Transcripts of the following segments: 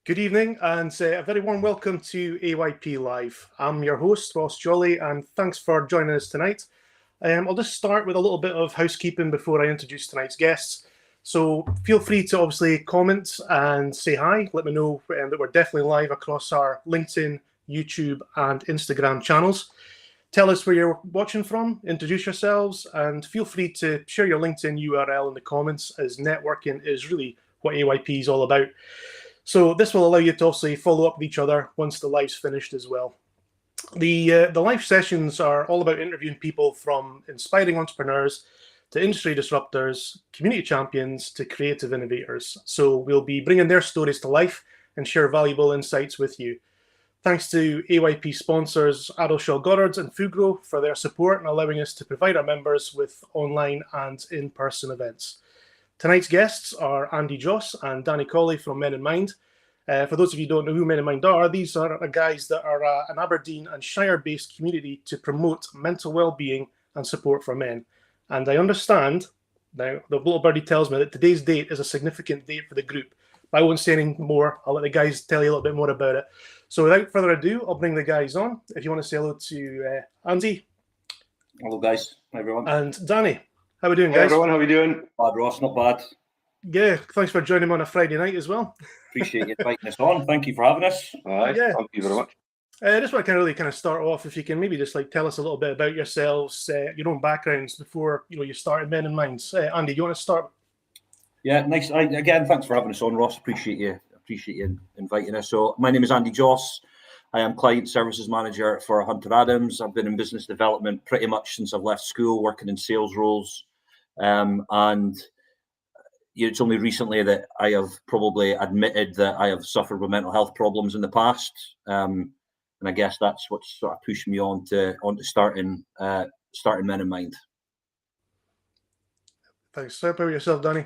Good evening and a very warm welcome to AYP Live. I'm your host, Ross Jolly, and thanks for joining us tonight. I'll just start with a little bit of housekeeping before I introduce tonight's guests. So feel free to obviously comment and say hi. Let me know that we're definitely live across our LinkedIn, YouTube, and Instagram channels. Tell us where you're watching from, introduce yourselves, and feel free to share your LinkedIn URL in the comments, as networking is really what AYP is all about. So this will allow you to also follow up with each other once the live's finished as well. The live sessions are all about interviewing people from inspiring entrepreneurs to industry disruptors, community champions to creative innovators. So we'll be bringing their stories to life and share valuable insights with you. Thanks to AYP sponsors Adelshaw Goddard and Fugro for their support and allowing us to provide our members with online and in-person events. Tonight's guests are Andy Joss and Danny Collie from Men in Mind. For those of you who don't know who Men in Mind are, these are guys that are an Aberdeen and Shire-based community to promote mental well-being and support for men. And I understand, now the little birdie tells me that today's date is a significant date for the group. I won't say any more. I'll let the guys tell you a little bit more about it. So without further ado, I'll bring the guys on. If you want to say hello to Andy. Hello, guys. Hi, everyone. And Danny. How are we doing, guys? Hey, everyone. How are we doing? Bad, Ross. Not bad. Yeah, thanks for joining me on a Friday night as well. Appreciate you inviting us on. Thank you for having us. Yeah. Thank you very much. I just want to really start off, if you can maybe just tell us a little bit about yourselves, your own backgrounds before you started Men in Mind. Andy, do you want to start? Yeah, nice. Again, thanks for having us on, Ross. Appreciate you inviting us. So my name is Andy Joss. I am Client Services Manager for Hunter Adams. I've been in business development pretty much since I've left school, working in sales roles. And it's only recently that I have probably admitted that I have suffered with mental health problems in the past. And I guess that's what sort of pushed me on to starting Men in Mind. Thanks. How about yourself, Danny?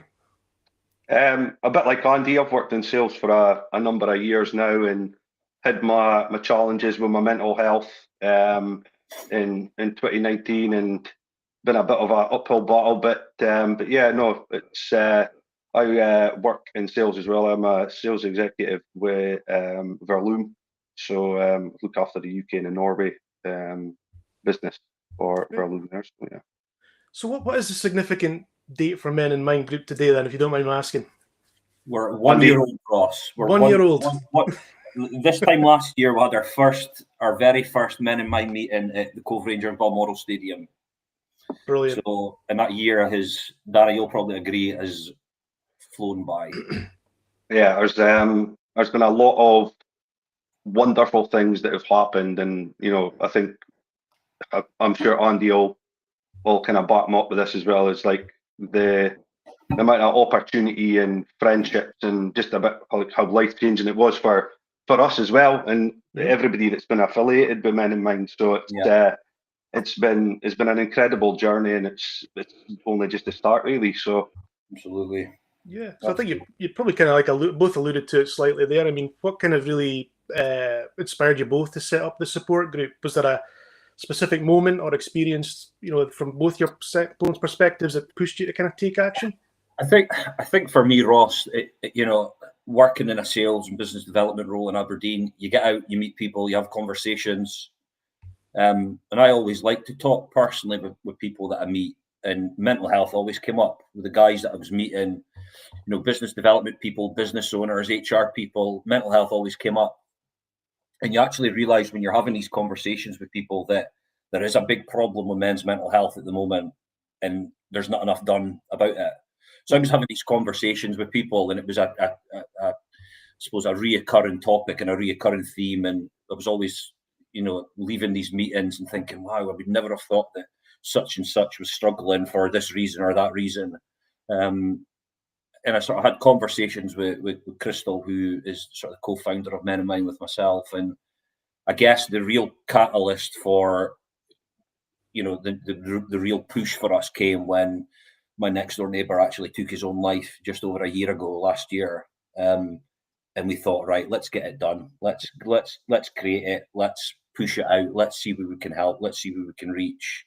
A bit like Andy, I've worked in sales for a number of years now and had my challenges with my mental health in 2019 and been a bit of an uphill battle. But yeah, no, it's I work in sales as well. I'm a sales executive with Verloom, so look after the UK and the Norway business for Verloom there. So, yeah. So what is the significant date for Men in Mind group today then, if you don't mind me asking? We're 1 year old, Ross. We're 1 year old. This time last year, we had our very first Men in Mind meeting at the Cove Rangers Balmoral Stadium. Brilliant. So in that year, Danny, you'll probably agree, has flown by. Yeah, there's been a lot of wonderful things that have happened, and I think I'm sure Andy will kind of back me up with this as well. It's like the amount of opportunity and friendships and just a bit like how life changing it was for us as well, and everybody that's been affiliated with Men in Mind. So it's been an incredible journey, and it's only just the start, really. So absolutely. Yeah. So I think you probably both alluded to it slightly there. I mean, what kind of really inspired you both to set up the support group? Was there a specific moment or experience, from both your perspectives that pushed you to kind of take action? I think for me, Ross, working in a sales and business development role in Aberdeen, you get out, you meet people, you have conversations. And I always like to talk personally with people that I meet, and mental health always came up with the guys that I was meeting, business development people, business owners, HR people. Mental health always came up. And you actually realize when you're having these conversations with people that there is a big problem with men's mental health at the moment, and there's not enough done about it. So I was having these conversations with people, and it was I suppose a reoccurring topic and a reoccurring theme. And I was always, leaving these meetings and thinking, wow, I would never have thought that such and such was struggling for this reason or that reason. And I sort of had conversations with Crystal, who is sort of co-founder of Men in Mind with myself. And I guess the real catalyst for, the real push for us came when my next door neighbour actually took his own life just over a year ago last year. And we thought, right, let's get it done. Let's create it. Let's push it out. Let's see who we can help. Let's see who we can reach.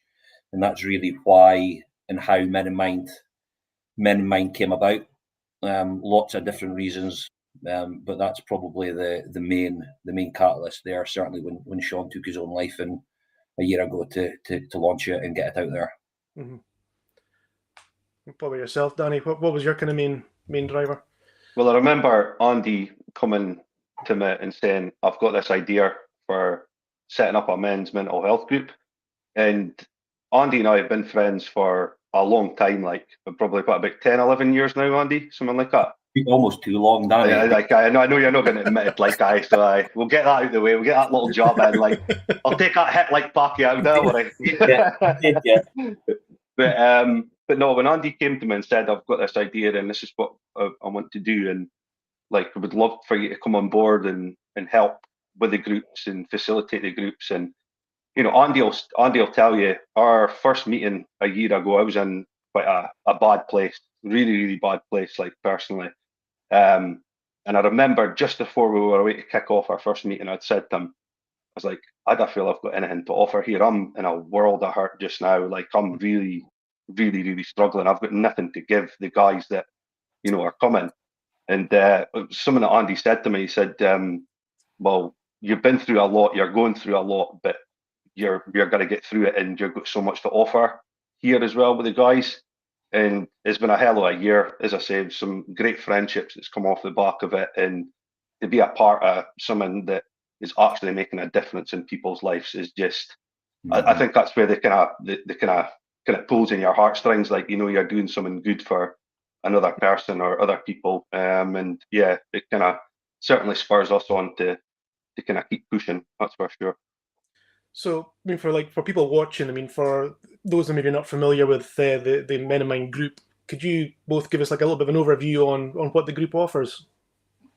And that's really why and how Men in Mind came about. Lots of different reasons But that's probably the main catalyst there. Certainly when Sean took his own life in a year ago to launch it and get it out there. Mm-hmm. What about yourself, Danny? What was your kind of main driver? Well, I remember Andy coming to me and saying, "I've got this idea for setting up a men's mental health group." And Andy and I have been friends for a long time, like probably about 10, 11 years now, Andy, something like that. Almost too long, Danny. I know you're not going to admit it, like we'll get that out of the way. We'll get that little job in. Like, I'll take that hit like Pacquiao, don't worry. But no, when Andy came to me and said, "I've got this idea and this is what I want to do, and like I would love for you to come on board and help with the groups and facilitate the groups," and you know, Andy will tell you, our first meeting a year ago, I was in quite a bad place, really bad place, like personally. And I remember just before we were away to kick off our first meeting, I'd said to him, I was like, I don't feel I've got anything to offer here. I'm in a world of hurt just now. Like, I'm really struggling. I've got nothing to give the guys that, you know, are coming. And something that Andy said to me, he said, well, you've been through a lot, you're going through a lot, but you're going to get through it, and you've got so much to offer here as well with the guys. And it's been a hell of a year, as I said, some great friendships that's come off the back of it, and to be a part of something that is actually making a difference in people's lives is just, I think that's where the kind of pulls in your heartstrings, like, you know, you're doing something good for another person or other people, and yeah, it kind of certainly spurs us on to kind of keep pushing. That's for sure. So, I mean, for people watching, I mean, for those that maybe not familiar with the Men in Mind group, could you both give us like a little bit of an overview on what the group offers?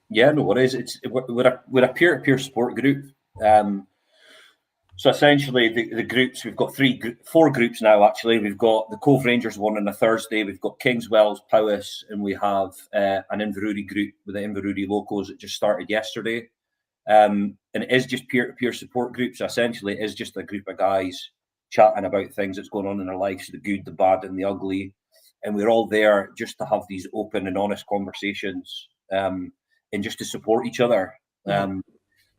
Yeah, no worries. We're a peer-to-peer support group. So essentially, the groups, we've got four groups now. Actually, we've got the Cove Rangers one on a Thursday. We've got Kingswells, Powys, and we have an Inverurie group with the Inverurie locals that just started yesterday. And it is just peer-to-peer support groups. So essentially, it is just a group of guys chatting about things that's going on in their lives, the good, the bad, and the ugly. And we're all there just to have these open and honest conversations, and just to support each other.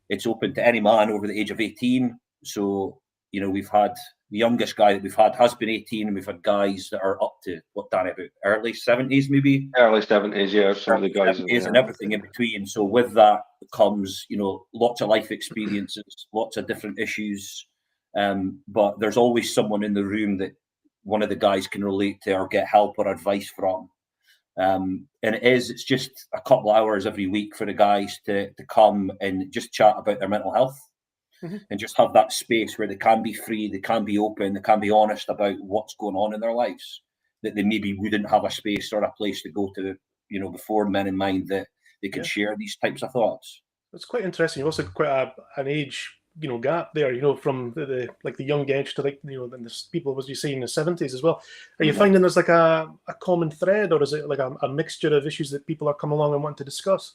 It's open to any man over the age of 18. So, you know, we've had the youngest guy that we've had has been 18, and we've had guys that are up to, what, Danny, about early 70s maybe? Early 70s, yeah, some of the guys. And everything in between. So with that comes, you know, lots of life experiences, lots of different issues. But there's always someone in the room that one of the guys can relate to or get help or advice from. And it's just a couple of hours every week for the guys to come and just chat about their mental health. And just have that space where they can be free, they can be open, they can be honest about what's going on in their lives, that they maybe wouldn't have a space or a place to go to, you know, before Men in Mind, that they could share these types of thoughts. It's quite interesting. You also quite an age, you know, gap there, you know, from the young age to, like, you know, then there's people, as you say, in the 70s as well. Are you finding there's like a common thread, or is it like a mixture of issues that people are coming along and want to discuss?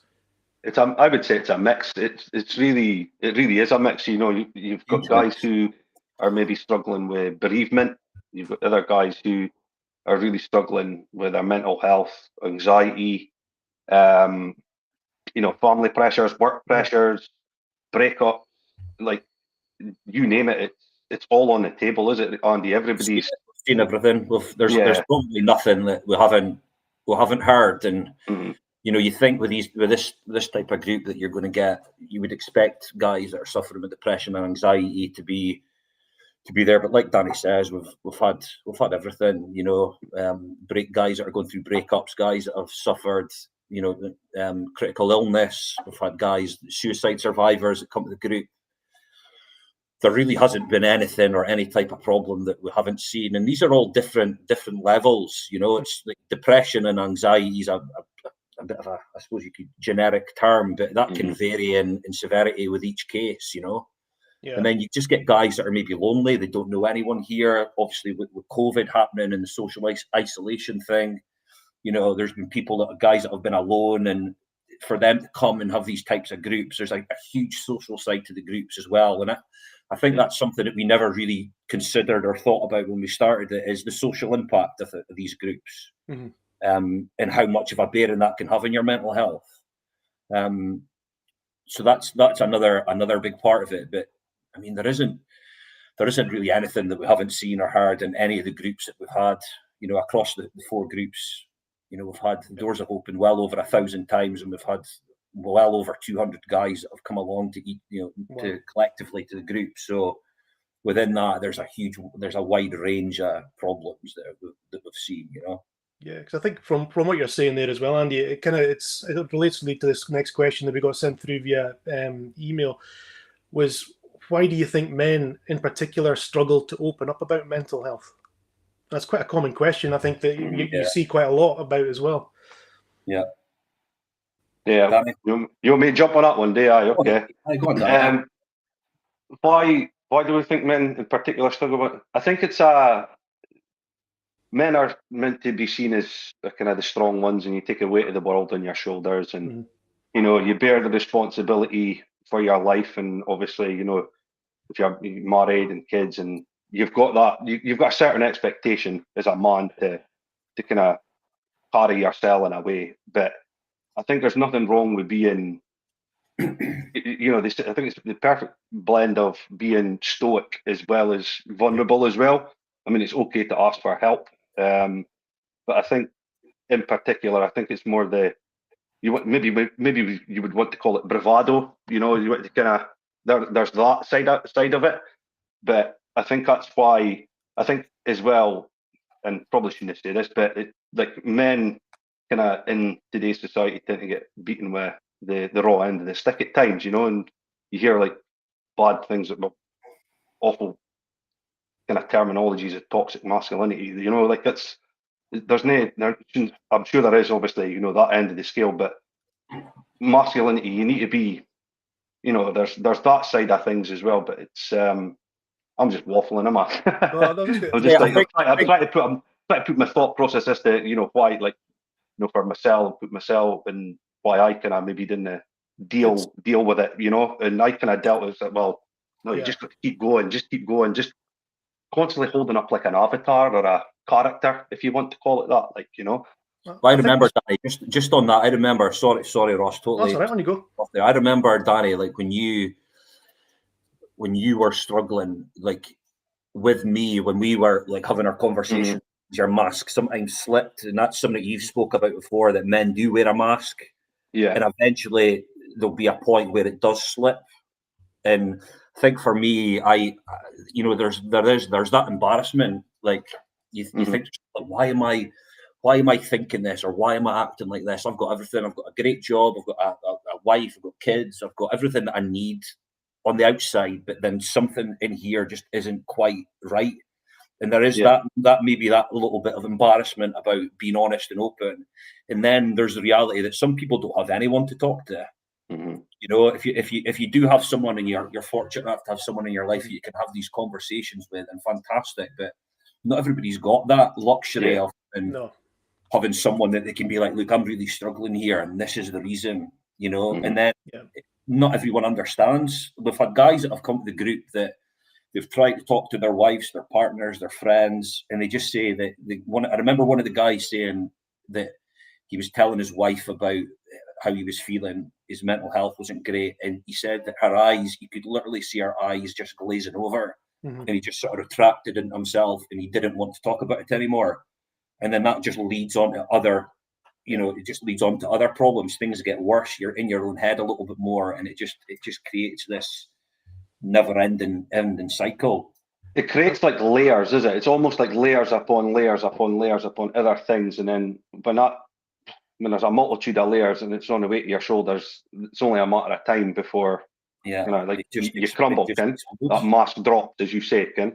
I would say it's a mix. It really is a mix. You know, you've got guys who are maybe struggling with bereavement. You've got other guys who are really struggling with their mental health, anxiety, you know, family pressures, work pressures, breakup, like, you name it. It's all on the table, is it, Andy? Everybody's seen everything. There's probably nothing that we haven't heard, and you know, you think with this type of group that you're going to get, you would expect guys that are suffering with depression and anxiety to be there. But like Danny says, we've had everything. You know, guys that are going through breakups, guys that have suffered, you know, critical illness. We've had guys, suicide survivors that come to the group. There really hasn't been anything or any type of problem that we haven't seen, and these are all different levels. You know, it's like depression and anxiety is a bit of a, I suppose you could, generic term, but that can vary in severity with each case, you know. And then you just get guys that are maybe lonely, they don't know anyone here. Obviously, with COVID happening and the social isolation thing, you know, there's been guys that have been alone, and for them to come and have these types of groups, there's like a huge social side to the groups as well. And I think that's something that we never really considered or thought about when we started it, is the social impact of these groups. And how much of a bearing that can have on your mental health. So that's another big part of it. But I mean, there isn't really anything that we haven't seen or heard in any of the groups that we've had. You know, across the 4 groups, you know, we've had the doors have opened well over 1,000 times, and we've had well over 200 guys that have come along to eat, you know, Wow. to collectively to the group. So within that, there's a wide range of problems that we've seen, you know. Yeah, because I think from what you're saying there as well, Andy, it relates to this next question that we got sent through via email. Was why do you think men in particular struggle to open up about mental health? That's quite a common question. I think that you see quite a lot about as well. Yeah. Yeah. You want me to jump on that one day? Aye, okay. Go on, Danny. Why do we think men in particular struggle with? I think it's men are meant to be seen as kind of the strong ones, and you take a weight of the world on your shoulders, and you know, you bear the responsibility for your life, and obviously, you know, if you're married and kids, and you've got that, you've got a certain expectation as a man to kind of carry yourself in a way. But I think there's nothing wrong with being, you know, I think it's the perfect blend of being stoic as well as vulnerable as well. I mean, it's okay to ask for help, but I think in particular, I think it's more maybe you would want to call it bravado. You know, you want to kind of there's that side of it, but I think that's why I think as well, and probably shouldn't say this, but like men kind of in today's society tend to get beaten with the raw end of the stick at times, you know, and you hear like bad things about awful kind of terminologies of toxic masculinity, you know, like I'm sure there is obviously, you know, that end of the scale, but masculinity, you need to be, you know, there's that side of things as well, but it's I'm just waffling, am I? Well, that's good. I'm just I'm trying to put my thought process as to, you know, why, like, you know, for myself, put myself and why I kind of maybe didn't deal with it, you know, and I kind of dealt with it. Well, no, you just got to keep going, just constantly holding up like an avatar or a character, if you want to call it that, like, you know. Well, I remember, Danny, just on that, I remember, sorry, Ross, totally. That's all right, when you go. I remember, Danny, like when you were struggling, like with me, when we were like having our conversation, your mask sometimes slipped, and that's something that you've spoke about before, that men do wear a mask. Yeah. And eventually there'll be a point where it does slip. And I think for me, you know, there's that embarrassment. Like you think, why am I thinking this, or why am I acting like this? I've got everything. I've got a great job. I've got a wife. I've got kids. I've got everything that I need on the outside, but then something in here just isn't quite right. And there is that maybe that little bit of embarrassment about being honest and open. And then there's the reality that some people don't have anyone to talk to. You know, if you do have someone, and you're fortunate enough to have someone in your life that you can have these conversations with, and fantastic, but not everybody's got that luxury of having someone that they can be like, look, I'm really struggling here, and this is the reason, you know. And then not everyone understands. We've had guys that have come to the group that they've tried to talk to their wives, their partners, their friends, and they just say that I remember one of the guys saying that he was telling his wife about how he was feeling, his mental health wasn't great, and he said that her eyes, you could literally see her eyes just glazing over, and he just sort of retracted into himself, and he didn't want to talk about it anymore. And then that just leads on to other, you know, it just leads on to other problems. Things get worse. You're in your own head a little bit more, and it just creates this never-ending cycle. It creates like layers, is it? It's almost like layers upon layers upon layers upon other things, and then when there's a multitude of layers and it's on the weight of your shoulders, it's only a matter of time before you know, like you crumble, Ken. That mask dropped, as you say, Ken.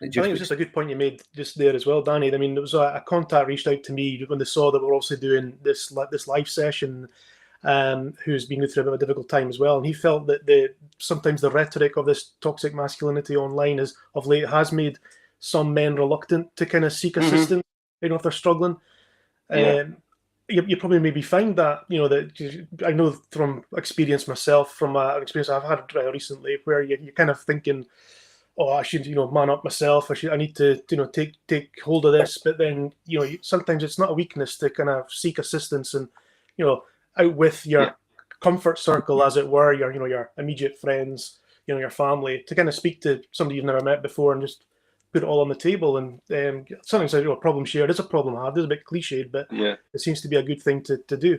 I think it was just a good point you made just there as well, Danny. I mean, there was a contact reached out to me when they saw that we're also doing this live session, who's been through a bit of a difficult time as well, and he felt that sometimes the rhetoric of this toxic masculinity online of late has made some men reluctant to kind of seek assistance, you know, if they're struggling. You probably maybe find that, you know, that I know from experience myself, from an experience I've had recently, where you're kind of thinking, oh, I should, you know, man up myself. I need to, you know, take hold of this. But then, you know, sometimes it's not a weakness to kind of seek assistance and, you know, out with your comfort circle, as it were, your immediate friends, your family, to kind of speak to somebody you've never met before and just put it all on the table. And something says, a problem shared is a problem halved. It's a bit cliched, but yeah, it seems to be a good thing to do.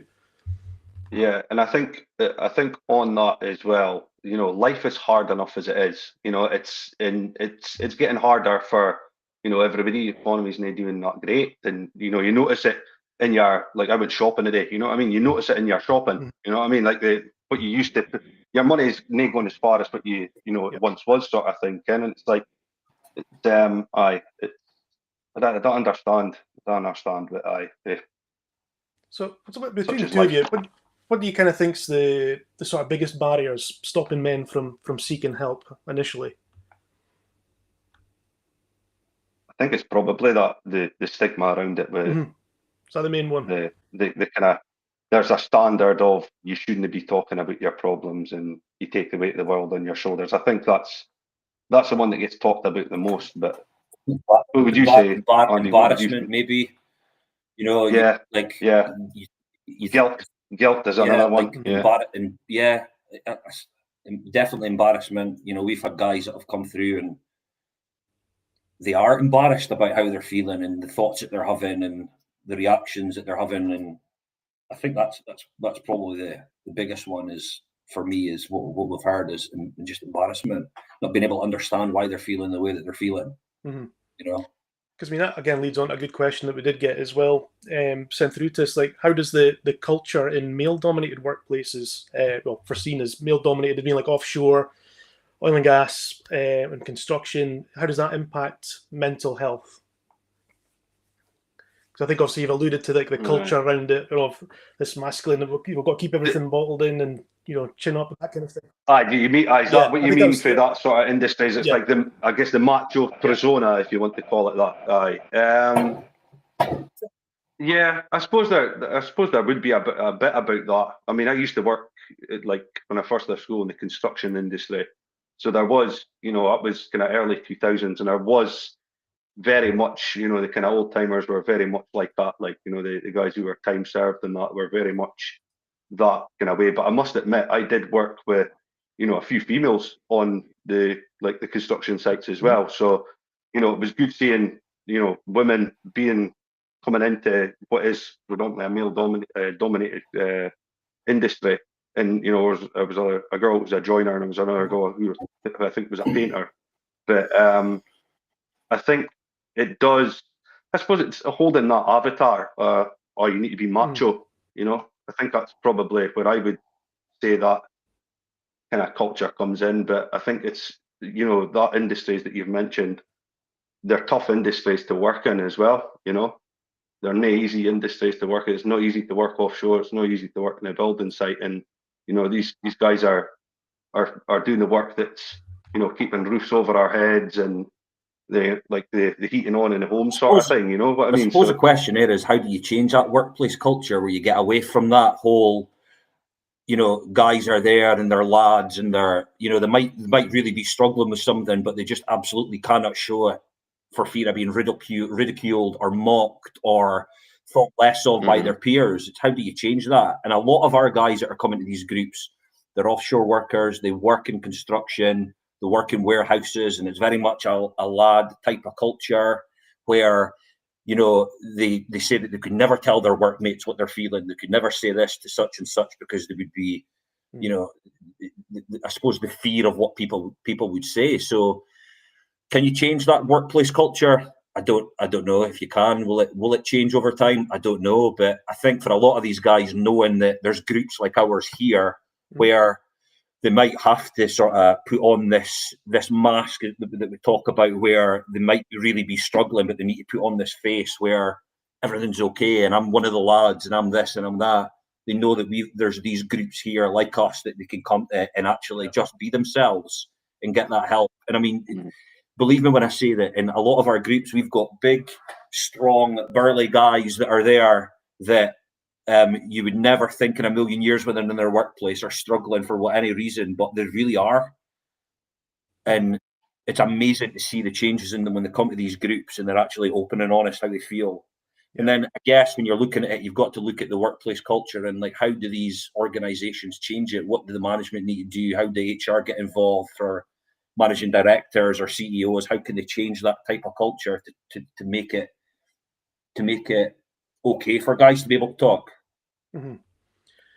yeah. And I think on that as well, life is hard enough as it is. It's getting harder for everybody. The economy's not doing that great, and you notice it in your, like, I went shopping today. You know what I mean? You notice it in your shopping. Mhm. You know what I mean? Like what you used to, your money's not going as far as what it Yep. once was, sort of thing. Ken. And it's like, I don't understand. I don't understand, but So such between the is two of life. you, what do you kind of think's the sort of biggest barriers stopping men from seeking help initially? I think it's probably that the stigma around it with Mm-hmm. Is that the main one? the kind of, there's a standard of you shouldn't be talking about your problems and you take the weight of the world on your shoulders. I think that's the one that gets talked about the most. But what would you say, Andy? What would you Embarrassment, think? maybe. Yeah, like yeah. you Guilt is yeah, another one. like Yeah, definitely embarrassment. We've had guys that have come through and they are embarrassed about how they're feeling and the thoughts that they're having and the reactions that they're having. And I think that's probably the biggest one is for me is what we've heard is just embarrassment, not being able to understand why they're feeling the way that they're feeling. Mm-hmm. You Because that again leads on to a good question that we did get as well, sent through to us. Like, how does the culture in male-dominated workplaces, foreseen as male-dominated, being like offshore, oil and gas, and construction, how does that impact mental health? Because I think obviously you've alluded to the culture around it, of this masculine, you've got to keep everything bottled in and chin up and that kind of thing. do you mean? Is Yeah, that what I you think that mean was for that sort of industries? It's yeah, like I guess the macho persona, if you want to call it that. Yeah, I suppose there would be a bit about that. I mean, I used to work like when I first left school in the construction industry, so there was, that was kind of early 2000s, and there was very much, the kind of old timers were very much like that, like the guys who were time served and that were very much that kind of way. But I must admit, I did work with, a few females on the construction sites as well. So, it was good seeing, women coming into what is predominantly a male dominated industry. And there was a girl who was a joiner, and there was another girl who I think was a painter. But I think it does. I suppose it's holding that avatar. Or you need to be macho. I think that's probably where I would say that kind of culture comes in. But I think it's that industries that you've mentioned, they're tough industries to work in as well. They're not easy industries to work in. It's not easy to work offshore. It's not easy to work in a building site. And these guys are doing the work that's keeping roofs over our heads and the heating on in the home sort of thing. You know what I mean? suppose the question here is, how do you change that workplace culture where you get away from that whole, guys are there and they're lads and they're, they might really be struggling with something, but they just absolutely cannot show it for fear of being ridiculed or mocked or thought less of by their peers. It's how do you change that? And a lot of our guys that are coming to these groups, they're offshore workers, they work in construction, they work in warehouses, and it's very much a lad type of culture where they say that they could never tell their workmates what they're feeling. They could never say this to such and such because they would be, I suppose, the fear of what people would say. So, can you change that workplace culture? I don't know if you can. Will it change over time? I don't know. But I think for a lot of these guys, knowing that there's groups like ours here where they might have to sort of put on this mask that we talk about, where they might really be struggling, but they need to put on this face where everything's okay and I'm one of the lads and I'm this and I'm that. They know that there's these groups here like us that they can come to and actually just be themselves and get that help. And I mean, believe me when I say that in a lot of our groups, we've got big, strong, burly guys that are there that you would never think in a million years when they're in their workplace are struggling for any reason, but they really are. And it's amazing to see the changes in them when they come to these groups and they're actually open and honest how they feel. And then I guess when you're looking at it, you've got to look at the workplace culture and like, how do these organizations change it? What do the management need to do? How do HR get involved for managing directors or CEOs? How can they change that type of culture to make it okay for guys to be able to talk? Mm-hmm.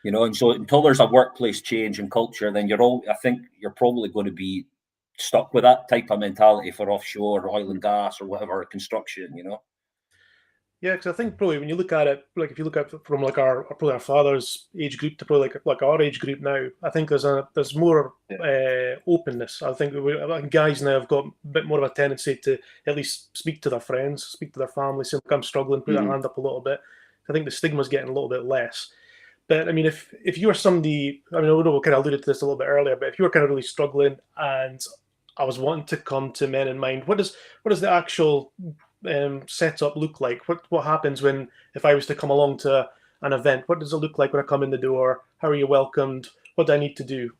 You know, and so until there's a workplace change in culture, then I think you're probably going to be stuck with that type of mentality for offshore, oil and gas, or whatever, construction, you know? Yeah, because I think probably when you look at it, like if you look at it from like our probably our father's age group to probably like our age group now, I think there's more openness. I think guys now have got a bit more of a tendency to at least speak to their friends, speak to their family, say, look, I'm struggling, put their hand up a little bit. I think the stigma's getting a little bit less. But I mean, if you were somebody, I mean, I know we kind of alluded to this a little bit earlier, but if you were kind of really struggling and I was wanting to come to Men in Mind, what does the actual setup look like? What happens when if I was to come along to an event? What does it look like when I come in the door? How are you welcomed? What do I need to do?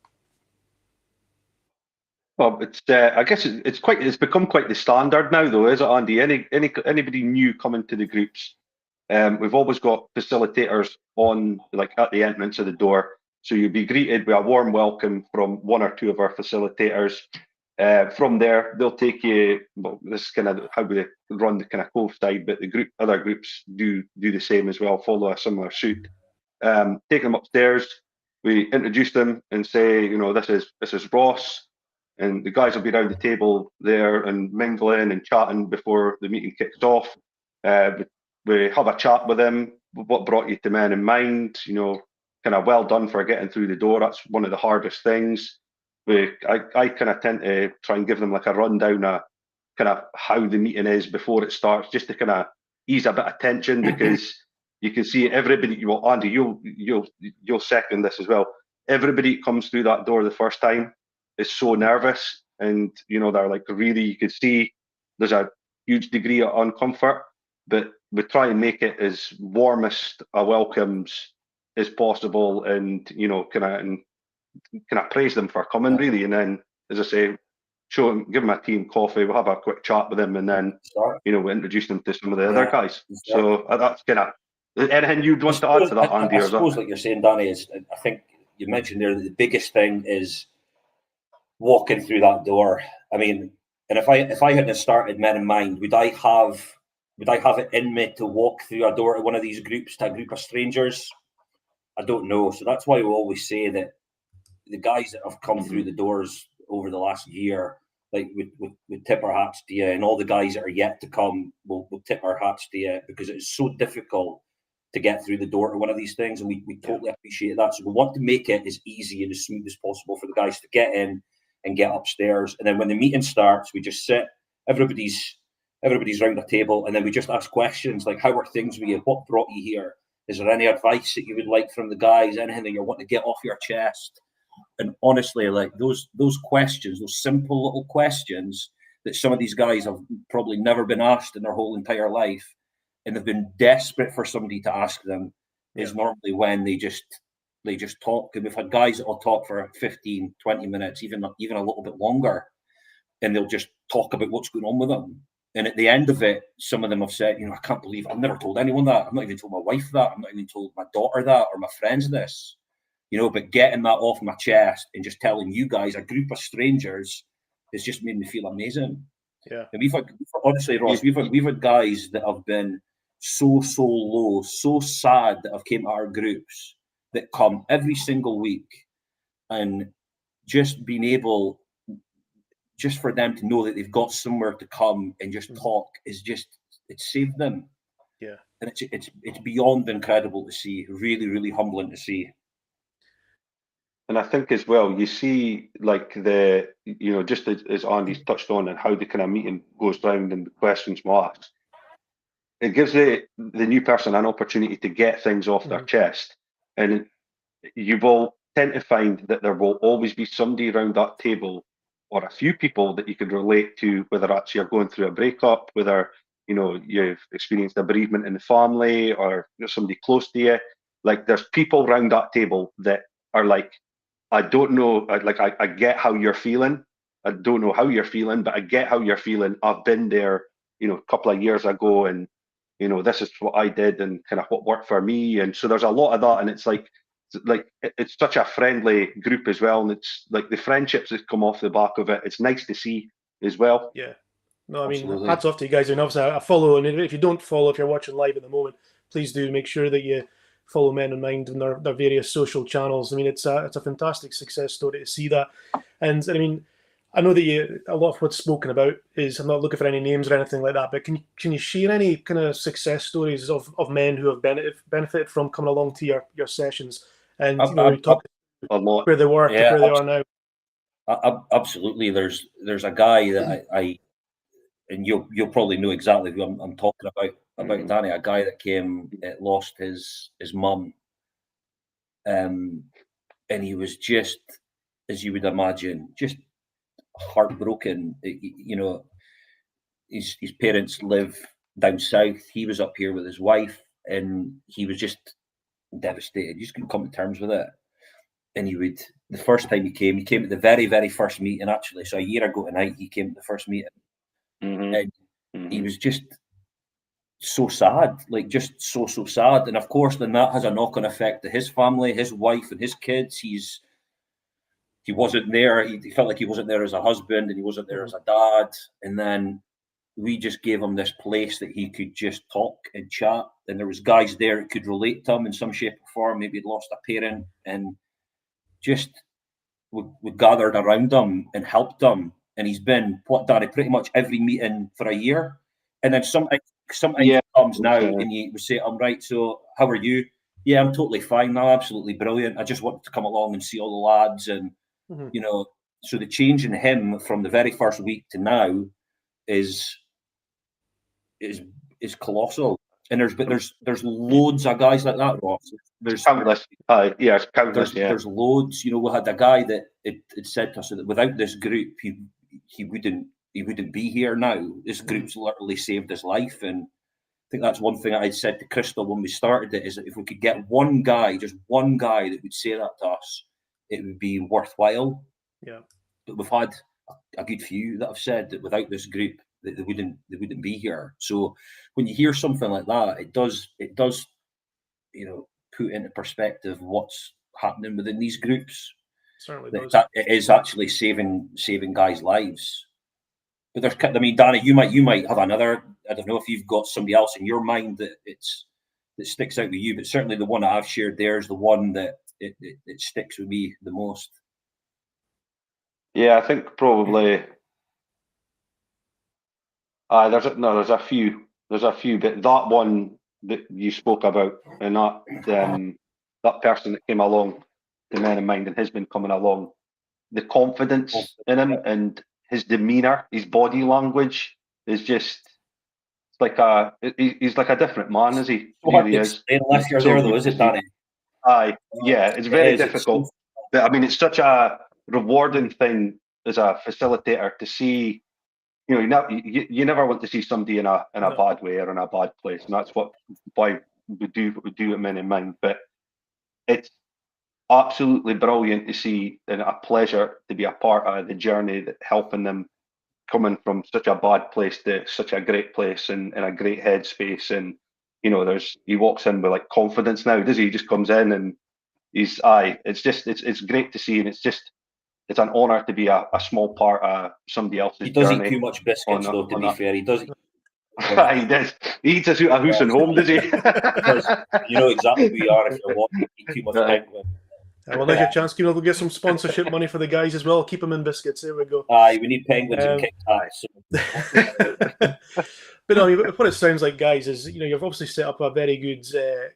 Well, it's I guess it's become quite the standard now, though, is it, Andy? Anybody new coming to the groups, we've always got facilitators on, like at the entrance of the door, so you'll be greeted with a warm welcome from one or two of our facilitators. From there, they'll take you. Well, this is kind of how we run the kind of Cove side, but other groups do the same as well. Follow a similar suit. Take them upstairs. We introduce them and say, you know, this is Ross, and the guys will be around the table there and mingling and chatting before the meeting kicks off. We have a chat with them. What brought you to Men in Mind? You know, kind of well done for getting through the door. That's one of the hardest things. I kind of tend to try and give them like a rundown of kind of how the meeting is before it starts, just to kind of ease a bit of tension, because you can see everybody. Well, Andy, you'll second this as well. Everybody that comes through that door the first time is so nervous, and you know they're like really. You could see there's a huge degree of uncomfort, but we try and make it as warmest a welcomes as possible, and you know, kind of praise them for coming, really. And then, as I say, give them a tea and coffee. We'll have a quick chat with them, and then you know, we introduce them to some of the other guys. So that's kind of anything you'd want to add to that, Andy? I suppose, like you're saying, Danny, is I think you mentioned there that the biggest thing is walking through that door. I mean, and if I hadn't started Men in Mind, would I have it in me to walk through a door to one of these groups, to a group of strangers? I don't know. So that's why we always say that the guys that have come through the doors over the last year, like we tip our hats to you, and all the guys that are yet to come, we'll tip our hats to you, because it's so difficult to get through the door to one of these things, and we totally appreciate that. So we want to make it as easy and as smooth as possible for the guys to get in and get upstairs. And then when the meeting starts, we just sit, everybody's around a table, and then we just ask questions like, how are things with you? What brought you here? Is there any advice that you would like from the guys? Anything that you want to get off your chest? And honestly, like those questions, those simple little questions that some of these guys have probably never been asked in their whole entire life, and they've been desperate for somebody to ask them, is normally when they just talk. And we've had guys that will talk for 15, 20 minutes, even a little bit longer, and they'll just talk about what's going on with them. And at the end of it, some of them have said, you know, I can't believe I've never told anyone that. I've not even told my wife that. I've not even told my daughter that, or my friends this. You know, but getting that off my chest and just telling you guys, a group of strangers, has just made me feel amazing. Yeah. And we've had, honestly, Ross, we've had guys that have been so low, so sad, that have came to our groups, that come every single week, and just being able, just for them to know that they've got somewhere to come and just talk, is just, it saved them. Yeah. And it's beyond incredible to see, really, really humbling to see. And I think as well, you see, like you know, just as Andy's touched on, and how the kind of meeting goes round and the questions were asked, it gives the new person an opportunity to get things off their chest. And you will tend to find that there will always be somebody around that table, or a few people that you can relate to, whether that's you're going through a breakup, whether, you know, you've experienced a bereavement in the family, or you're somebody close to you. Like, there's people around that table that are like, I don't know, I get how you're feeling. I don't know how you're feeling, but I get how you're feeling. I've been there, you know, a couple of years ago, and this is what I did and kind of what worked for me. And so there's a lot of that, and it's it's such a friendly group as well, and it's like the friendships that come off the back of it. It's nice to see as well. Yeah. No, I mean, Absolutely. hats off to you guys. And obviously, I follow, and if you don't follow, if you're watching live at the moment, please do make sure that you follow Men in Mind and their various social channels. I mean, it's a fantastic success story to see that. And I mean, I know that a lot of what's spoken about is, I'm not looking for any names or anything like that, but can you share any kind of success stories of men who have benefited from coming along to your sessions? And you talk a lot where they were to where they are now. Absolutely. There's a guy that I and you'll probably know exactly who I'm talking about Danny, a guy that came, lost his mum, and he was just, as you would imagine, just heartbroken. His parents live down south. He was up here with his wife, and he was just devastated. He just couldn't come to terms with it. And the first time he came at the very, very first meeting, actually. So a year ago tonight, he came to the first meeting. And he was just so sad, like just so sad. And of course, then that has a knock-on effect to his family, his wife, and his kids. He wasn't there. He felt like he wasn't there as a husband, and he wasn't there as a dad. And then we just gave him this place that he could just talk and chat. And there was guys there that could relate to him in some shape or form. Maybe he'd lost a parent, and just we gathered around him and helped him. And he's been, Danny, pretty much every meeting for a year. And then sometimes he comes now and you would say, I'm right, so how are you? Yeah, I'm totally fine now, absolutely brilliant. I just wanted to come along and see all the lads. And, so the change in him from the very first week to now is colossal. And there's loads of guys like that, Ross. There's countless. It's countless. There's loads. We had a guy that it said to us that without this group, he wouldn't be here now. This group's literally saved his life, and I think that's one thing I said to Crystal when we started it, is that if we could get one guy, just one guy that would say that to us, it would be worthwhile. Yeah. But we've had a good few that have said that without this group, that they wouldn't be here. So when you hear something like that, it does put into perspective what's happening within these groups. Certainly does. It is actually saving guys' lives. But Danny, you might have another. I don't know if you've got somebody else in your mind that sticks out with you, but certainly the one that I've shared there is the one that it sticks with me the most. Yeah, I think probably. There's a few, but that one that you spoke about, and that person that came along, the Men in Mind, and has been coming along, the confidence in him and his demeanor, his body language is just he's like a different man, is he? Really is. Unless you're there, though, is it, Danny? It's very difficult. But I mean, it's such a rewarding thing as a facilitator to see. You never want to see somebody in a bad way or in a bad place, and that's why we do what we do at Men in Mind. But it's absolutely brilliant to see, and a pleasure to be a part of the journey that helping them coming from such a bad place to such a great place and in a great headspace. And he walks in with like confidence now, does he? He just comes in and it's great to see, and it's an honour to be a small part of somebody else's journey. He doesn't eat too much biscuits, though, to be fair. He does. He does. He eats a house and home, does he? Because you know exactly who you are if you're walking, eat too much penguin. Well, there's your chance. We'll get some sponsorship money for the guys as well. Keep them in biscuits. There we go. We need penguins and Kit Kats. But no, what it sounds like, guys, is you've obviously set up a very good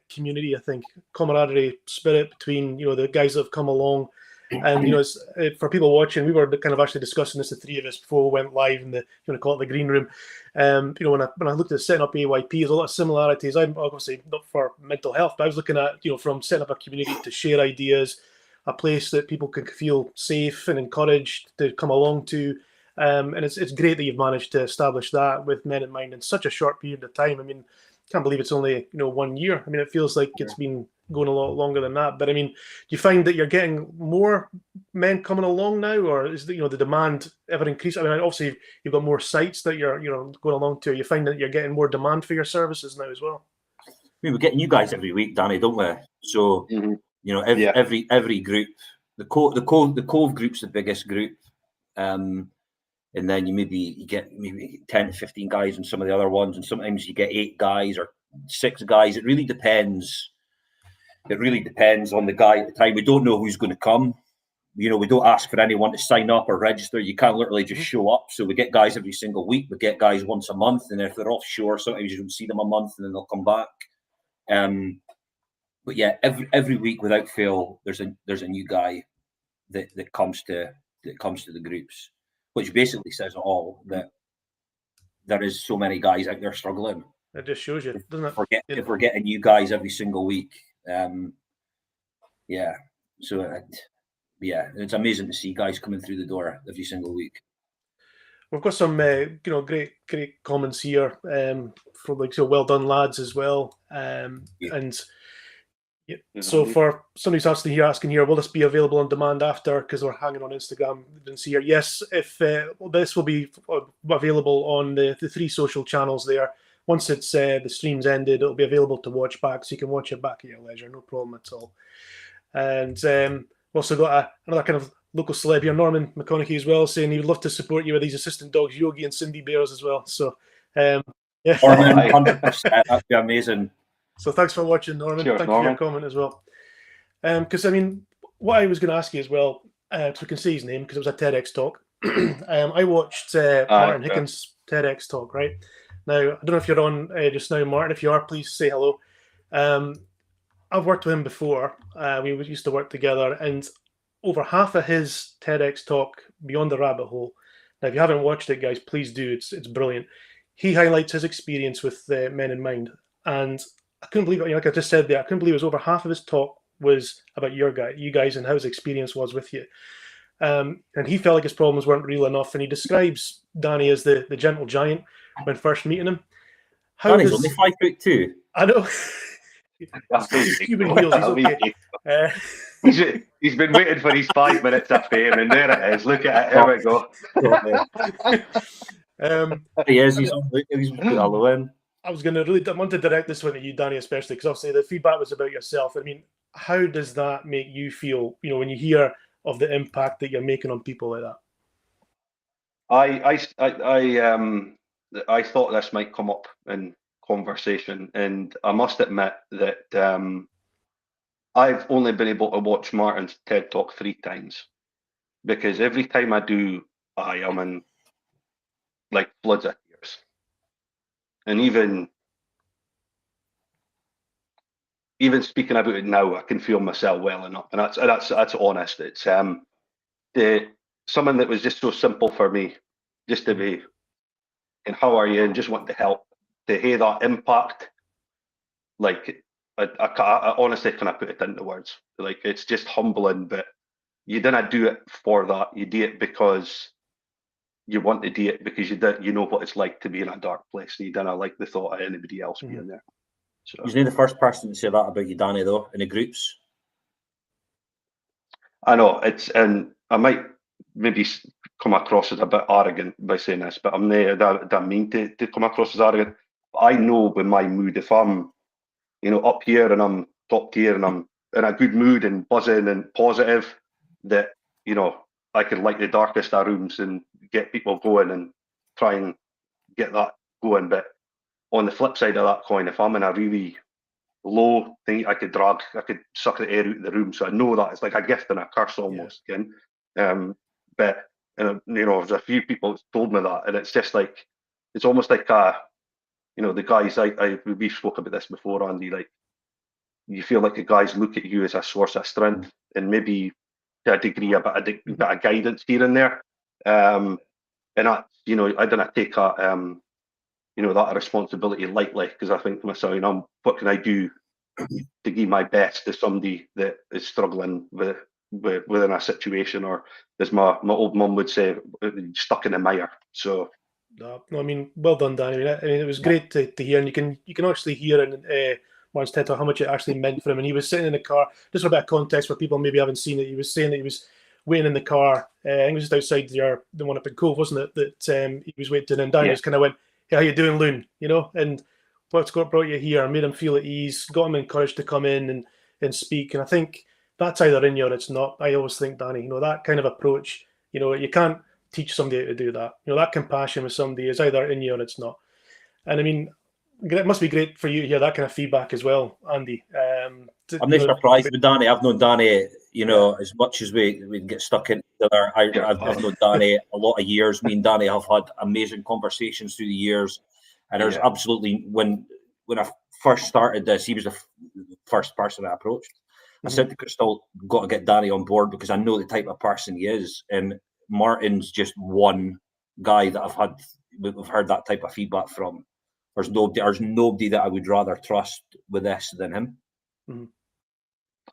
community. I think camaraderie, spirit between the guys that have come along. And it's, for people watching, we were kind of actually discussing this, the three of us, before we went live in the, call it the green room. When I looked at setting up AYP, there's a lot of similarities. I'm obviously not for mental health, but I was looking at from setting up a community to share ideas, a place that people can feel safe and encouraged to come along to. And it's great that you've managed to establish that with Men in Mind in such a short period of time. I mean, I can't believe it's only 1 year. I mean, it feels like it's been going a lot longer than that. But I mean, do you find that you're getting more men coming along now, or is the demand ever increasing? I mean, obviously you've got more sites that you're going along to. You find that you're getting more demand for your services now as well. I mean, we're getting you guys every week, Danny, don't we? So every group, the Cove group's the biggest group, and then you get maybe 10 to 15 guys in some of the other ones, and sometimes you get 8 guys or 6 guys. It really depends. It really depends on the guy at the time. We don't know who's going to come. We don't ask for anyone to sign up or register. You can't literally just show up. So we get guys every single week. We get guys once a month, and if they're offshore, sometimes you don't see them a month, and then they'll come back. But yeah, every week without fail, there's a new guy that comes to the groups, which basically says it all, that there is so many guys out there struggling. It just shows you, doesn't it? If we're getting new guys every single week, yeah. So it's amazing to see guys coming through the door every single week. We've got some great comments here from well done lads as well, and so for somebody's asking here, will this be available on demand after? Because we're hanging on Instagram. Didn't see here. Yes, if this will be available on the 3 social channels there. Once it's the stream's ended, it'll be available to watch back, so you can watch it back at your leisure, no problem at all. And we've also got another kind of local celeb here, Norman McConaughey as well, saying he would love to support you with these assistant dogs, Yogi and Cindy Bears as well. So yeah, Norman, 100%, that'd be amazing. So thanks for watching, Norman. Sure, Thank you for your comment as well. Because I mean, what I was going to ask you as well, so we can say his name because it was a TEDx talk. I watched Martin Hickens' TEDx talk, right? Now, I don't know if you're on just now, Martin. If you are, please say hello. I've worked with him before. We used to work together, and over half of his TEDx talk, Beyond the Rabbit Hole. Now, if you haven't watched it, guys, please do. It's brilliant. He highlights his experience with Men in Mind, and I couldn't believe it. Like I just said there, I couldn't believe it was over half of his talk was about you guys, and how his experience was with you. And he felt like his problems weren't real enough, and he describes Danny as the gentle giant when first meeting him. Danny's only 5'2". I know. Human wheels, he's okay. He's been waiting for his 5 minutes of fame, and there it is. Look at it. Here we go. He is. He's put all in. I want to direct this one to you, Danny, especially because obviously the feedback was about yourself. I mean, how does that make you feel? When you hear of the impact that you're making on people like that. I thought this might come up in conversation, and I must admit that I've only been able to watch Martin's TED Talk 3 times, because every time I do, I am in like floods of tears, and even speaking about it now, I can feel myself welling up, and that's honest. It's something that was just so simple for me, just to be, and how are you, and just want to help, to hear that impact. Like I honestly cannot put it into words. Like, it's just humbling, but you didn't do it for that. You do it because you want to do it, because you know what it's like to be in a dark place, and you didn't like the thought of anybody else being there. So, he's not the first person to say that about you, Danny, though, in the groups. I know and I might maybe come across as a bit arrogant by saying this, but I'm not that mean to come across as arrogant. I know with my mood, if I'm up here and I'm top tier and I'm in a good mood and buzzing and positive, that I can light the darkest of rooms and get people going and try and get that going. But on the flip side of that coin, if I'm in a really low thing, I could suck the air out of the room. So I know that it's like a gift and a curse almost. Yeah. But there's a few people that's told me that, and it's just like, it's almost like the guys we've spoken about this before, Andy. Like, you feel like the guys look at you as a source of strength, and maybe to a degree a bit of guidance here and there. And that, I didn't take that that responsibility lightly, because I think to myself, what can I do to give my best to somebody that is struggling within a situation, or as my old mum would say, stuck in the mire. So no, I mean, well done, Danny. I mean, it was great to hear, and you can actually hear in Martin's TED Talk, how much it actually meant for him. And he was sitting in the car, just for a bit of context for people maybe haven't seen it. He was saying that he was waiting in the car. I think it was just outside the one up in Cove, wasn't it? That he was waiting, and Danny just kind of went, "Hey, how you doing, Loon?" You know, and what's brought you here? Made him feel at ease, got him encouraged to come in and speak. And I think that's either in you or it's not. I always think, Danny, that kind of approach, you can't teach somebody to do that. That compassion with somebody is either in you or it's not. And I mean, it must be great for you to hear that kind of feedback as well, Andy. I'm not surprised with Danny. I've known Danny, as much as we get stuck in together. I've known Danny a lot of years. Me and Danny have had amazing conversations through the years. And there's absolutely, when I first started this, he was the first person I approached. I said to Crystal, got to get Danny on board because I know the type of person he is. And Martin's just one guy that we've heard that type of feedback from. There's nobody that I would rather trust with this than him. Mm-hmm.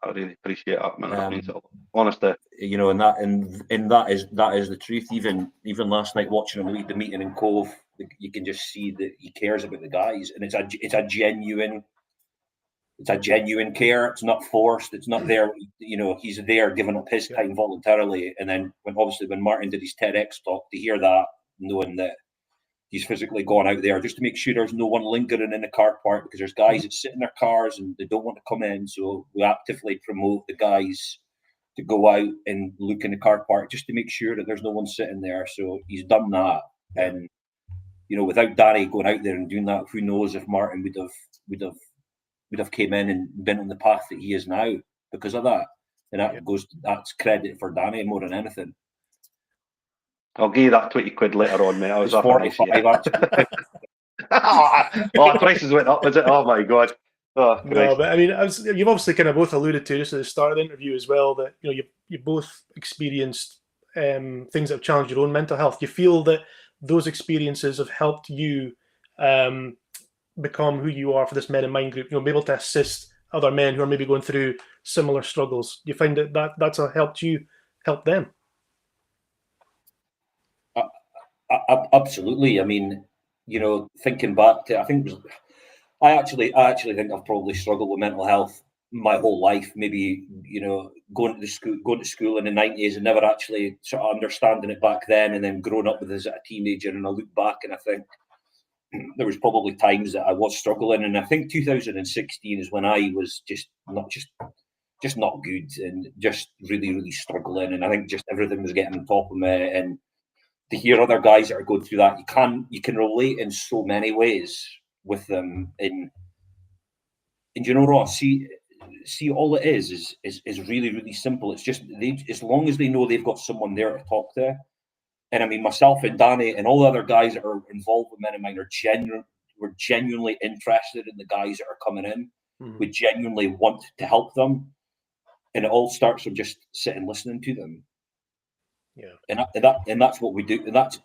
I really appreciate that, man. That means a lot. Honestly, and that is the truth. Even last night watching him lead the meeting in Cove, you can just see that he cares about the guys, and it's a genuine care. It's not forced. It's not there. He's there giving up his time voluntarily. And then when Martin did his TEDx talk, to hear that, knowing that he's physically gone out there just to make sure there's no one lingering in the car park, because there's guys that sit in their cars and they don't want to come in. So we actively promote the guys to go out and look in the car park just to make sure that there's no one sitting there. So he's done that. And, without Danny going out there and doing that, who knows if Martin would have came in and been on the path that he is now because of that. And that's credit for Danny more than anything. I'll give you that 20 quid later on, mate. I was 45 actually. Prices went up, was it? Oh my god. Oh, no, but I mean, you've obviously kind of both alluded to just at the start of the interview as well that you both experienced things that have challenged your own mental health. You feel that those experiences have helped you become who you are for this Men in Mind group. Be able to assist other men who are maybe going through similar struggles. Do you find that's helped you help them? Absolutely. I mean, thinking back to, I actually think I've probably struggled with mental health my whole life. Maybe, going to school in the 90s and never actually sort of understanding it back then, and then growing up with it as a teenager. And I look back and I think there was probably times that I was struggling. And I think 2016 is when I was just not good and just really, really struggling. And I think just everything was getting on top of me. And to hear other guys that are going through that, you can relate in so many ways with them. And Ross, see, all it is really, really simple. It's just as long as they know they've got someone there to talk to. And I mean, myself and Danny and all the other guys that are involved with Men in Mind we're genuinely interested in the guys that are coming in. Mm-hmm. We genuinely want to help them, and it all starts from just sitting listening to them. Yeah, and that's what we do, and that's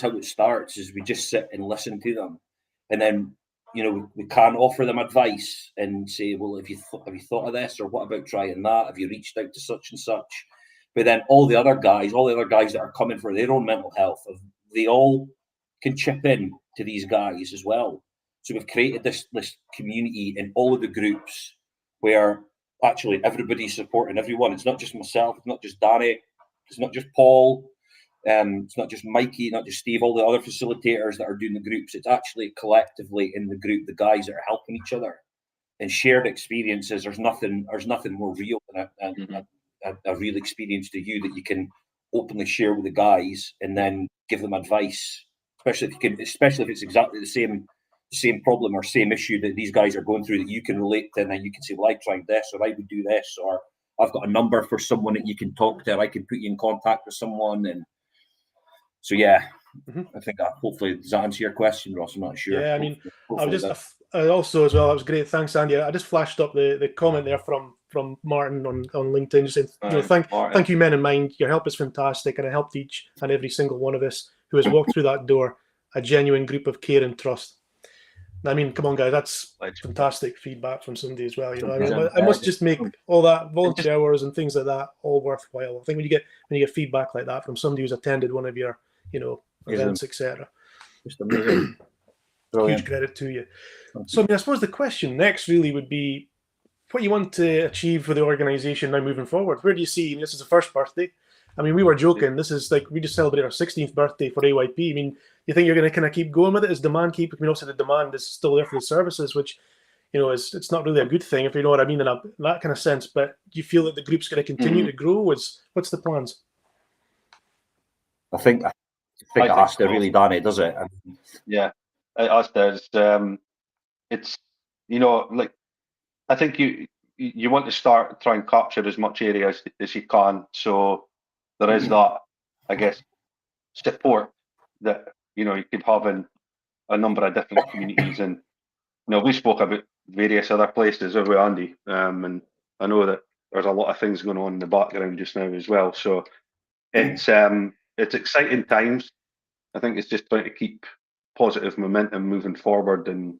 how it starts. Is we just sit and listen to them, and then we can offer them advice and say, well, have you thought of this, or what about trying that? Have you reached out to such and such? But then all the other guys that are coming for their own mental health, they all can chip in to these guys as well. So we've created this community in all of the groups where actually everybody's supporting everyone. It's not just myself, it's not just Danny, it's not just Paul, it's not just Mikey, not just Steve, all the other facilitators that are doing the groups. It's actually collectively in the group, the guys that are helping each other and shared experiences. There's nothing more real than a real experience to you that you can openly share with the guys and then give them advice, especially if it's exactly the same problem or same issue that these guys are going through that you can relate to, and then you can say, well, I tried this, or I would do this, or I've got a number for someone that you can talk to, or I can put you in contact with someone. And so, yeah, I think hopefully, does that answer your question, Ross? I'm not sure. Yeah, I mean, I also as well, that was great. Thanks, Andy. I just flashed up the comment there from Martin on LinkedIn, just saying, thank you, Men in Mind. Your help is fantastic, and it helped each and every single one of us who has walked through that door, a genuine group of care and trust. I mean, come on, guys, that's fantastic feedback from somebody as well. I must just make all that volunteer hours and things like that all worthwhile. I think when you get feedback like that from somebody who's attended one of your, events, etc. Just amazing. Brilliant. Huge credit to you. So, I mean, I suppose the question next really would be what you want to achieve with the organisation now moving forward. Where do you see, I mean, this is the first birthday. I mean, we were joking. This is like, we just celebrated our 16th birthday for AYP. I mean, you think you're going to kind of keep going with it as demand keep? I mean, also the demand is still there for the services, which, you know, it's not really a good thing, if you know what I mean, in that kind of sense. But do you feel that the group's going to continue to grow? What's the plans? I think it has to really, Danny, does it? I mean, yeah, it has to. It's, you know, like, I think you want to start try and capture as much area as you can. So there is that, I guess, support that, you know, you could have in a number of different communities. And, you know, we spoke about various other places over Andy, and I know that there's a lot of things going on in the background just now as well. So it's exciting times. I think it's just trying to keep positive momentum moving forward and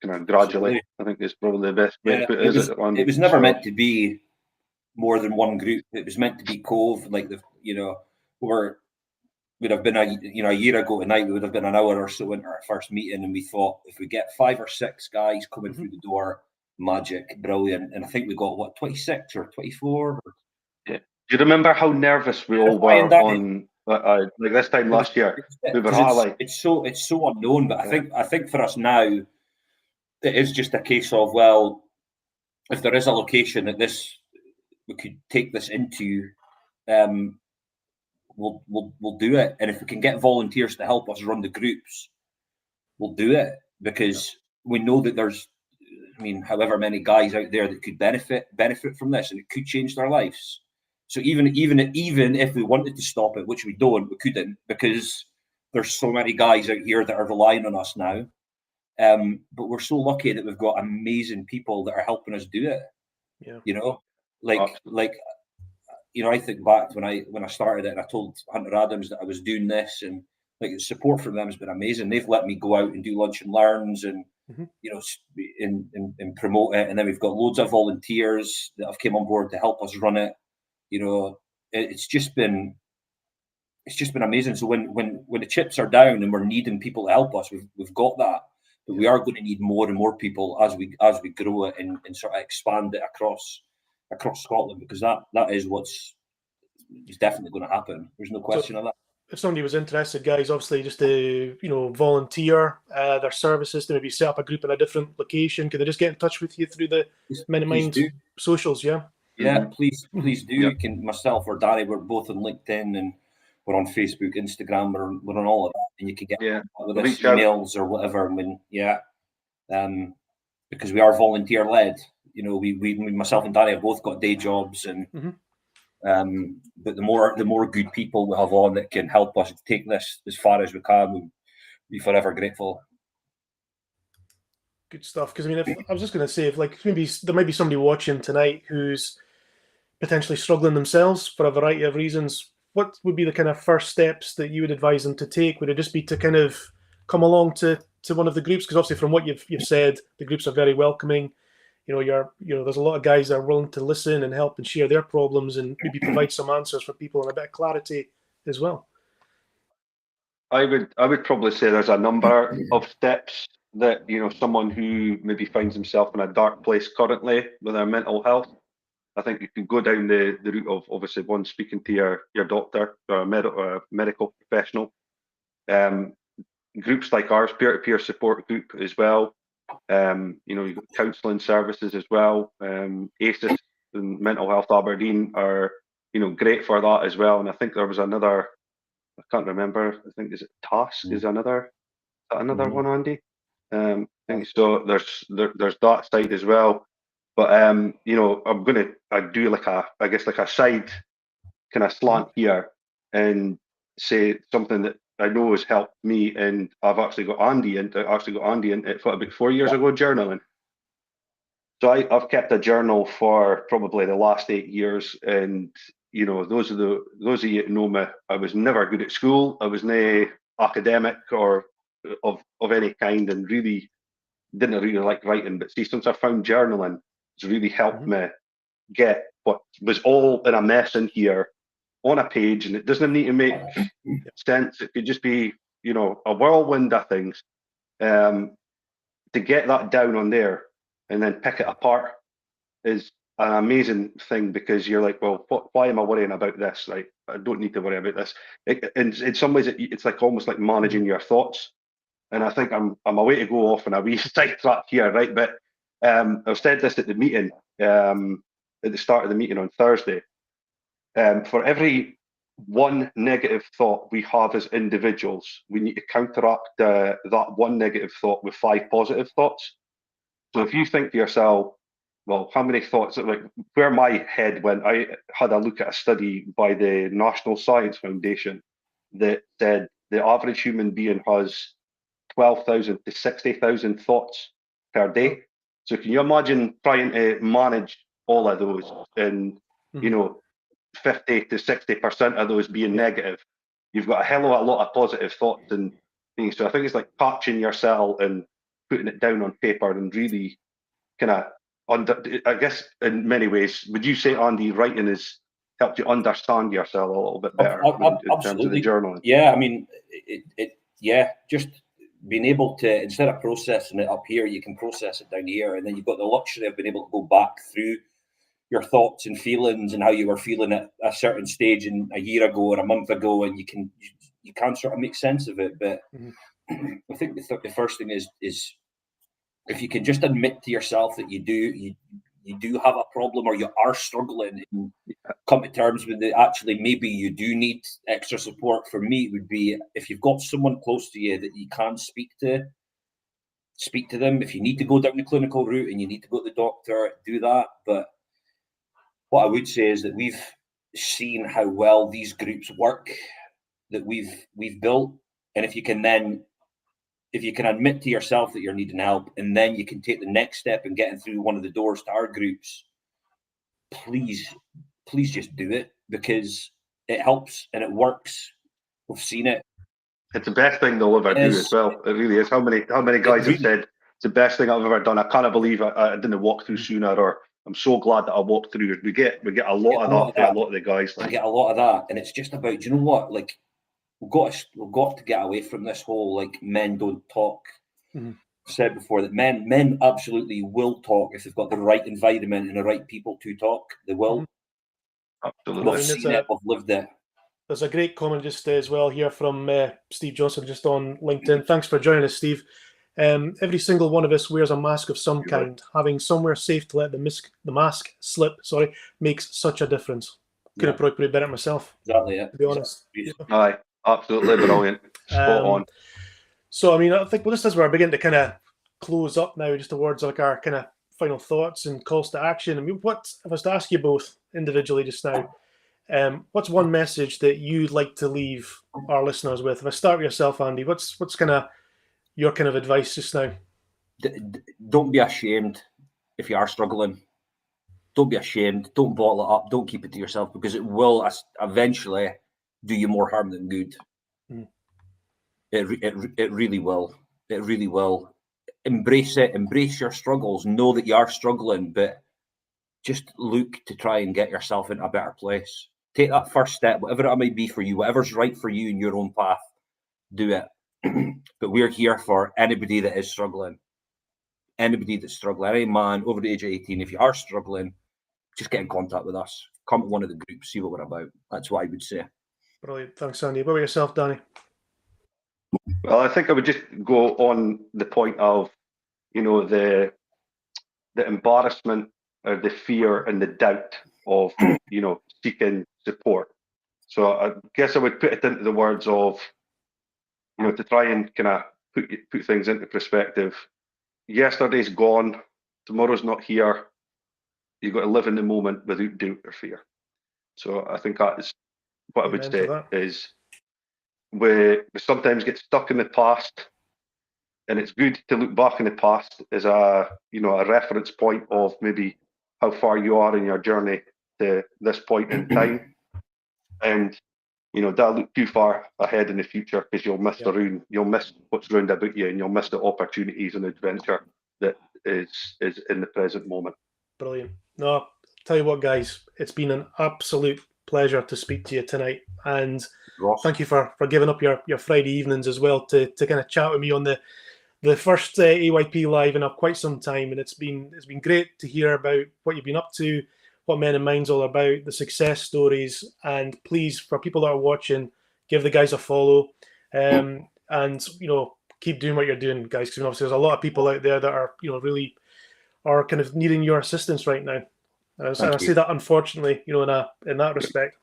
kind of gradually. I think it's probably the best way to put it. It was never meant to be more than one group. It was meant to be Cove, like we'd have been a year ago tonight. We would have been an hour or so into our first meeting, and we thought if we get 5 or 6 guys coming through the door, magic, brilliant. And I think we got 26 or 24. Yeah. Do you remember how nervous we all were on like this time last year? It's so unknown, but I think for us now, it is just a case of, well, if there is a location that we could take this into, we'll do it. And if we can get volunteers to help us run the groups, we'll do it, because we know that there's, I mean, however many guys out there that could benefit from this, and it could change their lives. So even if we wanted to stop it, which we don't, we couldn't, because there's so many guys out here that are relying on us now. But we're so lucky that we've got amazing people that are helping us do it. Yeah. You know, like you know, I think back when I started it, and I told Hunter Adams that I was doing this, and like the support from them has been amazing. They've let me go out and do lunch and learns, and you know, and promote it. And then we've got loads of volunteers that have come on board to help us run it. You know, it's just been amazing. So when the chips are down and we're needing people to help us, we've got that. But we are going to need more and more people as we grow it and sort of expand it across Scotland, because that is is definitely going to happen. There's no question of that. If somebody was interested, guys, obviously just to, you know, volunteer their services, to maybe set up a group in a different location, could they just get in touch with you through the Minimind socials? Yeah, please do. You can, myself or Danny, we're both on LinkedIn, and we're on Facebook, Instagram, we're on all of that, and you can get with us emails or whatever. Because we are volunteer led. You know, we myself and Danny have both got day jobs, and but the more good people we have on that can help us take this as far as we can, we'll be forever grateful. Good stuff. Because I mean, I was just going to say, if like maybe there might be somebody watching tonight who's potentially struggling themselves for a variety of reasons, what would be the kind of first steps that you would advise them to take? Would it just be to kind of come along to one of the groups? Because obviously, from what you've said, the groups are very welcoming. You know, there's a lot of guys that are willing to listen and help and share their problems and maybe provide some answers for people and a bit of clarity as well. I would probably say there's a number of steps that, you know, someone who maybe finds himself in a dark place currently with their mental health, I think you can go down the route of obviously one, speaking to your doctor or a medical professional. Groups like ours, peer-to-peer support group as well. You know, you've got counselling services as well. ACES and Mental Health Aberdeen are, you know, great for that as well. And I think there was another, I can't remember, I think is it Task is another one, Andy? I think so. There's that side as well. But you know, I do like a side kind of slant here and say something that I know has helped me, and I've actually got Andy into it for about 4 years ago, journaling. So I've kept a journal for probably the last 8 years, and you know, those of you that know me, I was never good at school. I was no academic or of any kind, and didn't really like writing. But see, since I found journaling, it's really helped me get what was all in a mess in here on a page, and it doesn't need to make sense. It could just be, you know, a whirlwind of things. To get that down on there and then pick it apart is an amazing thing, because you're like, well, why am I worrying about this? Like, I don't need to worry about this. In some ways, it's like almost like managing your thoughts. And I think I'm a way to go off on a wee sidetrack here, right? But I've said this at the meeting, at the start of the meeting on Thursday. For every one negative thought we have as individuals, we need to counteract that one negative thought with 5 positive thoughts. So if you think to yourself, well, how many thoughts, like where my head went, I had a look at a study by the National Science Foundation that said the average human being has 12,000 to 60,000 thoughts per day. So can you imagine trying to manage all of those, and, you know, 50 to 60% of those being negative? You've got a hell of a lot of positive thoughts and things. So I think it's like patching yourself and putting it down on paper and really kind of I guess in many ways, would you say, Andy, writing has helped you understand yourself a little bit better in terms of the journaling? Yeah, I mean, just being able to, instead of processing it up here, you can process it down here, and then you've got the luxury of being able to go back through your thoughts and feelings and how you were feeling at a certain stage in a year ago or a month ago, and you can sort of make sense of it. But I think the first thing is if you can just admit to yourself that you do have a problem, or you are struggling, and come to terms with it. Actually, maybe you do need extra support. For me, it would be if you've got someone close to you that you can speak to them. If you need to go down the clinical route and you need to go to the doctor, do that. But what I would say is that we've seen how well these groups work that we've built, and if you can admit to yourself that you're needing help, and then you can take the next step in getting through one of the doors to our groups, please just do it, because it helps and it works. We've seen it. It's the best thing they'll ever do as well. It really is. How many guys have said it's the best thing I've ever done? I can't believe I didn't walk through sooner, or I'm so glad that I walked through. We get a lot of that. A lot of the guys. I get a lot of that, and it's just about, do you know what? Like, we've got to get away from this whole like men don't talk. I've said before that men absolutely will talk if they've got the right environment and the right people to talk. They will. Absolutely. We've seen it. We've lived it. There's a great comment just as well here from Steve Johnson, just on LinkedIn. Thanks for joining us, Steve. Every single one of us wears a mask of some kind. Having somewhere safe to let the mask slip, makes such a difference. Could have probably put it better myself. Exactly, yeah. To be honest. Aye, absolutely brilliant. Spot on. So, I mean, I think this is where I begin to kind of close up now, just towards like our kind of final thoughts and calls to action. I mean, if I was to ask you both individually just now, what's one message that you'd like to leave our listeners with? If I start with yourself, Andy, what's kind of your kind of advice just now? Don't be ashamed if you are struggling. Don't be ashamed. Don't bottle it up. Don't keep it to yourself, because it will eventually do you more harm than good. It really will. It really will. Embrace it. Embrace your struggles. Know that you are struggling, but just look to try and get yourself into a better place. Take that first step, whatever it might be for you, whatever's right for you in your own path, do it. But we're here for anybody that is struggling. Anybody that's struggling, any man over the age of 18, if you are struggling, just get in contact with us. Come to one of the groups, see what we're about. That's what I would say. Brilliant. Thanks, Andy. What about yourself, Danny? Well, I think I would just go on the point of, the embarrassment or the fear and the doubt of, seeking support. So I guess I would put it into the words of, to try and kind of put things into perspective. Yesterday's gone, tomorrow's not here. You've got to live in the moment without doubt or fear. So I think that is what I would say is we sometimes get stuck in the past, and it's good to look back in the past as a reference point of maybe how far you are in your journey to this point in time, and don't look too far ahead in the future, because you'll miss you'll miss what's round about you, and you'll miss the opportunities and adventure that is in the present moment. Brilliant. No, tell you what, guys, it's been an absolute pleasure to speak to you tonight, and thank you for giving up your Friday evenings as well to kind of chat with me on the the first AYP live in quite some time, and it's been great to hear about what you've been up to, what Men in Mind's all about, the success stories, and please, for people that are watching, give the guys a follow, and keep doing what you're doing, guys, because obviously there's a lot of people out there that are really are kind of needing your assistance right now. And I say that unfortunately, in that respect.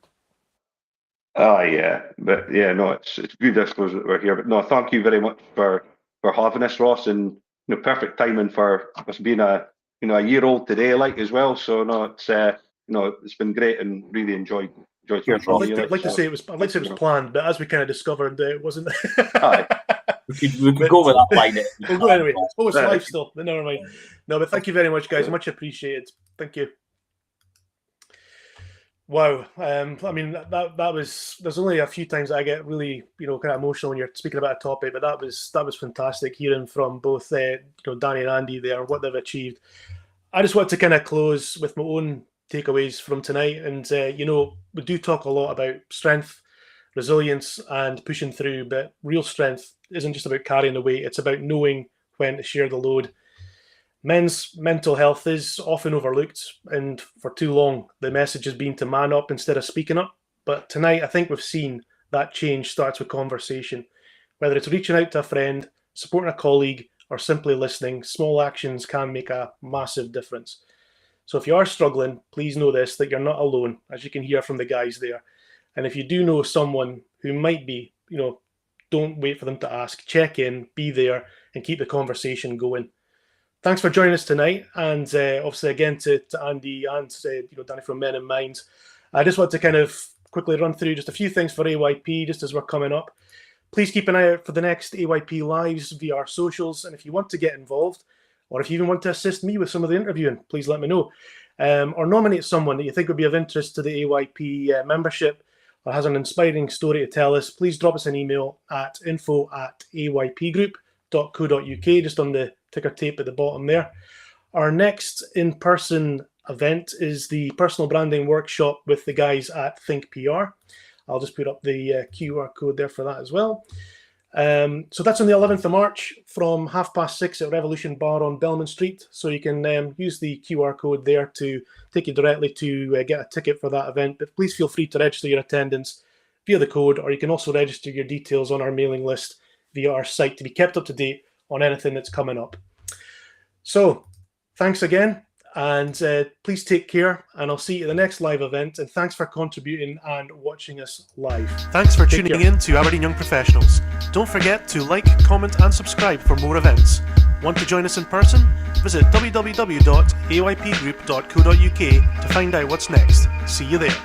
Yeah, but yeah, no, it's good, I suppose, that we're here. But no, thank you very much for having us, Ross, and perfect timing for us being a year old today, like, as well. So no, it's it's been great and really enjoyed hearing from you. I'd like to say it was planned, but as we kind of discovered, it wasn't. We could go with that line. We'll go anyway. Oh, it's live still. But never mind. No, but thank you very much, guys. Much appreciated. Thank you. Wow. I mean, that was. There's only a few times that I get really, kind of emotional when you're speaking about a topic, but that was fantastic hearing from both, Danny and Andy there, what they've achieved. I just want to kind of close with my own takeaways from tonight, and we do talk a lot about strength, resilience, and pushing through, but real strength isn't just about carrying the weight; it's about knowing when to share the load. Men's mental health is often overlooked, and for too long, the message has been to man up instead of speaking up. But tonight, I think we've seen that change starts with conversation. Whether it's reaching out to a friend, supporting a colleague, or simply listening, small actions can make a massive difference. So if you are struggling, please know this, that you're not alone, as you can hear from the guys there. And if you do know someone who might be, don't wait for them to ask. Check in, be there, and keep the conversation going. Thanks for joining us tonight, and obviously again to Andy and Danny from Men in Mind. I just want to kind of quickly run through just a few things for AYP just as we're coming up. Please keep an eye out for the next AYP lives via our socials, and if you want to get involved, or if you even want to assist me with some of the interviewing, please let me know. Or nominate someone that you think would be of interest to the AYP membership or has an inspiring story to tell us. Please drop us an email at info@aypgroup.co.uk, just on the ticker tape at the bottom there. Our next in-person event is the personal branding workshop with the guys at Think PR. I'll just put up the QR code there for that as well. So that's on the 11th of March from 6:30 at Revolution Bar on Belmont Street. So you can use the QR code there to take you directly to get a ticket for that event. But please feel free to register your attendance via the code, or you can also register your details on our mailing list via our site to be kept up to date on anything that's coming up. So thanks again, and please take care, and I'll see you at the next live event, and thanks for contributing and watching us live. Thanks for tuning in to Aberdeen Young Professionals. Don't forget to like, comment and subscribe for more events. Want to join us in person? Visit www.aypgroup.co.uk to find out what's next. See you there.